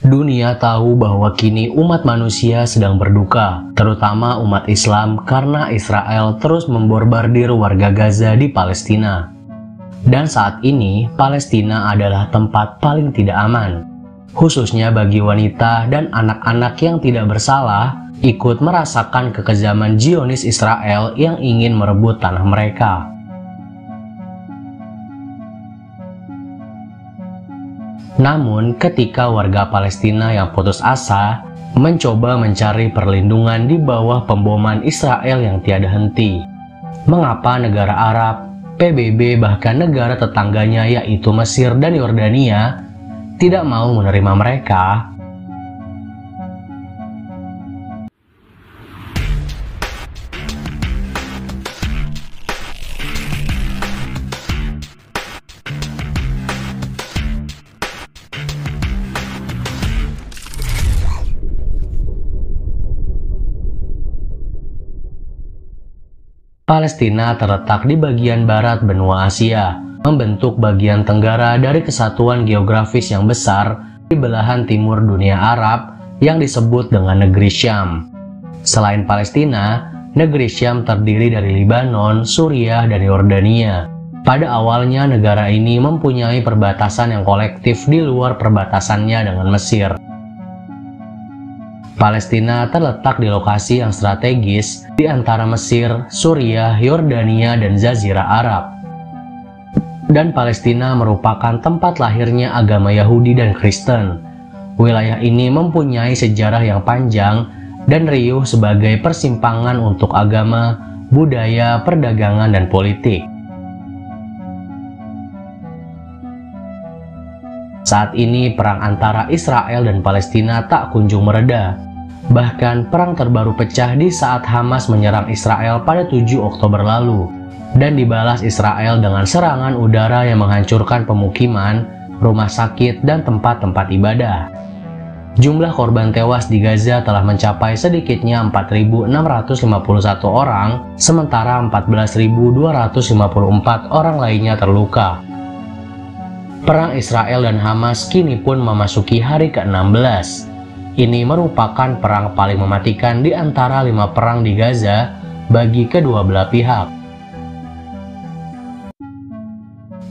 Dunia tahu bahwa kini umat manusia sedang berduka, terutama umat Islam karena Israel terus memborbardir warga Gaza di Palestina. Dan saat ini, Palestina adalah tempat paling tidak aman, khususnya bagi wanita dan anak-anak yang tidak bersalah ikut merasakan kekejaman Zionis Israel yang ingin merebut tanah mereka. Namun, ketika warga Palestina yang putus asa mencoba mencari perlindungan di bawah pemboman Israel yang tiada henti, mengapa negara Arab, PBB, bahkan negara tetangganya yaitu Mesir dan Yordania tidak mau menerima mereka? Palestina terletak di bagian barat benua Asia, membentuk bagian tenggara dari kesatuan geografis yang besar di belahan timur dunia Arab yang disebut dengan negeri Syam. Selain Palestina, negeri Syam terdiri dari Lebanon, Suriah, dan Yordania. Pada awalnya negara ini mempunyai perbatasan yang kolektif di luar perbatasannya dengan Mesir. Palestina terletak di lokasi yang strategis di antara Mesir, Suriah, Yordania, dan Jazirah Arab. Dan Palestina merupakan tempat lahirnya agama Yahudi dan Kristen. Wilayah ini mempunyai sejarah yang panjang dan riuh sebagai persimpangan untuk agama, budaya, perdagangan, dan politik. Saat ini perang antara Israel dan Palestina tak kunjung mereda. Bahkan perang terbaru pecah di saat Hamas menyerang Israel pada 7 Oktober lalu dan dibalas Israel dengan serangan udara yang menghancurkan pemukiman, rumah sakit, dan tempat-tempat ibadah. Jumlah korban tewas di Gaza telah mencapai sedikitnya 4.651 orang, sementara 14.254 orang lainnya terluka. Perang Israel dan Hamas kini pun memasuki hari ke-16. Ini merupakan perang paling mematikan di antara 5 perang di Gaza bagi kedua belah pihak.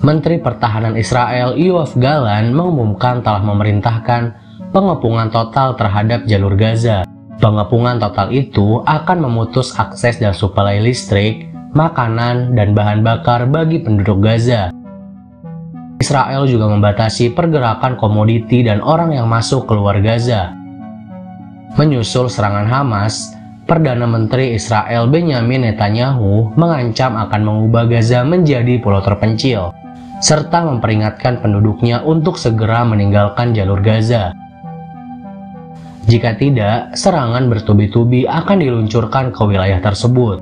Menteri Pertahanan Israel Yoav Gallant mengumumkan telah memerintahkan pengepungan total terhadap jalur Gaza. Pengepungan total itu akan memutus akses dan suplai listrik, makanan, dan bahan bakar bagi penduduk Gaza. Israel juga membatasi pergerakan komoditi dan orang yang masuk keluar Gaza. Menyusul serangan Hamas, Perdana Menteri Israel Benyamin Netanyahu mengancam akan mengubah Gaza menjadi pulau terpencil, serta memperingatkan penduduknya untuk segera meninggalkan jalur Gaza. Jika tidak, serangan bertubi-tubi akan diluncurkan ke wilayah tersebut.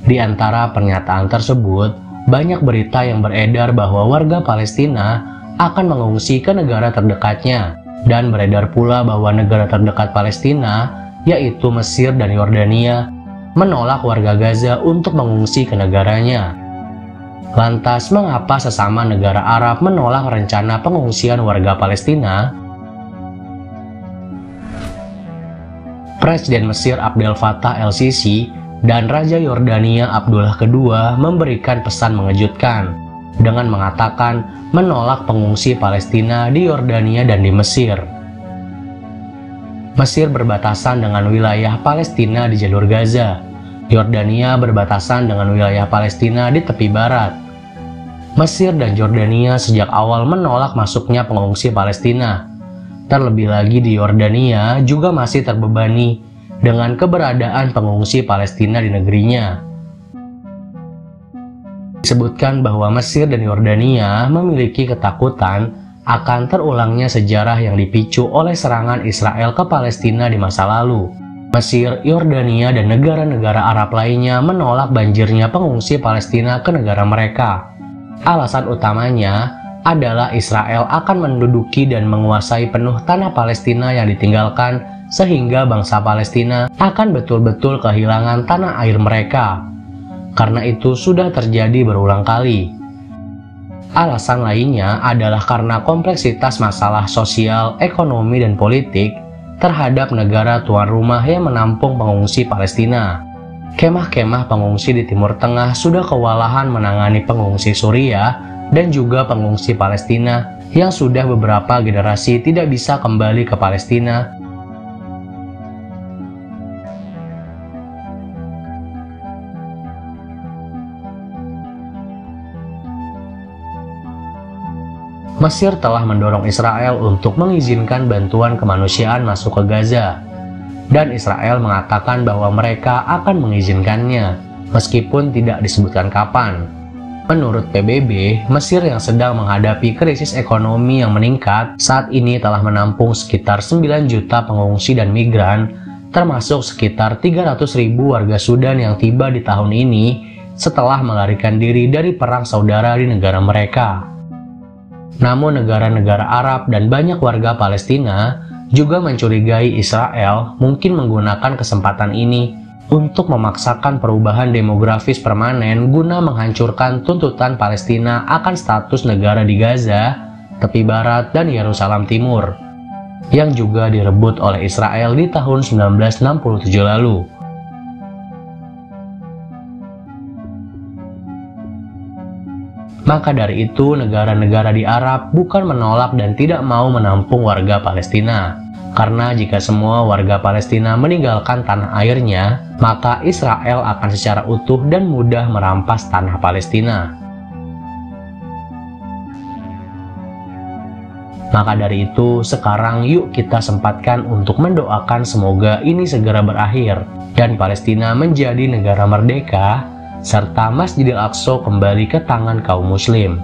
Di antara pernyataan tersebut, banyak berita yang beredar bahwa warga Palestina akan mengungsi ke negara terdekatnya, dan beredar pula bahwa negara terdekat Palestina, yaitu Mesir dan Yordania, menolak warga Gaza untuk mengungsi ke negaranya. Lantas, mengapa sesama negara Arab menolak rencana pengungsian warga Palestina? Presiden Mesir Abdel Fattah el-Sisi dan Raja Yordania Abdullah II memberikan pesan mengejutkan dengan mengatakan menolak pengungsi Palestina di Yordania dan di Mesir. Mesir berbatasan dengan wilayah Palestina di jalur Gaza. Yordania berbatasan dengan wilayah Palestina di tepi barat. Mesir dan Yordania sejak awal menolak masuknya pengungsi Palestina. Terlebih lagi di Yordania juga masih terbebani dengan keberadaan pengungsi Palestina di negerinya. Disebutkan bahwa Mesir dan Yordania memiliki ketakutan akan terulangnya sejarah yang dipicu oleh serangan Israel ke Palestina di masa lalu. Mesir, Yordania, dan negara-negara Arab lainnya menolak banjirnya pengungsi Palestina ke negara mereka. Alasan utamanya adalah Israel akan menduduki dan menguasai penuh tanah Palestina yang ditinggalkan, sehingga bangsa Palestina akan betul-betul kehilangan tanah air mereka. Karena itu sudah terjadi berulang kali. Alasan lainnya adalah karena kompleksitas masalah sosial, ekonomi, dan politik terhadap negara tuan rumah yang menampung pengungsi Palestina. Kemah-kemah pengungsi di Timur Tengah sudah kewalahan menangani pengungsi Suriah dan juga pengungsi Palestina yang sudah beberapa generasi tidak bisa kembali ke Palestina. Mesir telah mendorong Israel untuk mengizinkan bantuan kemanusiaan masuk ke Gaza, dan Israel mengatakan bahwa mereka akan mengizinkannya, meskipun tidak disebutkan kapan. Menurut PBB, Mesir yang sedang menghadapi krisis ekonomi yang meningkat saat ini telah menampung sekitar 9 juta pengungsi dan migran, termasuk sekitar 300.000 warga Sudan yang tiba di tahun ini setelah melarikan diri dari perang saudara di negara mereka. Namun negara-negara Arab dan banyak warga Palestina juga mencurigai Israel mungkin menggunakan kesempatan ini untuk memaksakan perubahan demografis permanen guna menghancurkan tuntutan Palestina akan status negara di Gaza, tepi barat, dan Yerusalem Timur, yang juga direbut oleh Israel di tahun 1967 lalu. Maka dari itu, negara-negara di Arab bukan menolak dan tidak mau menampung warga Palestina. Karena jika semua warga Palestina meninggalkan tanah airnya, maka Israel akan secara utuh dan mudah merampas tanah Palestina. Maka dari itu, sekarang yuk kita sempatkan untuk mendoakan semoga ini segera berakhir, dan Palestina menjadi negara merdeka, serta Masjidil Aqsa kembali ke tangan kaum muslim.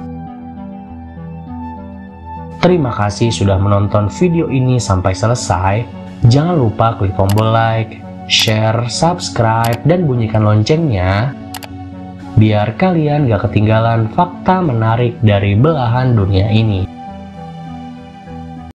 Terima kasih sudah menonton video ini sampai selesai. Jangan lupa klik tombol like, share, subscribe, dan bunyikan loncengnya biar kalian gak ketinggalan fakta menarik dari belahan dunia ini.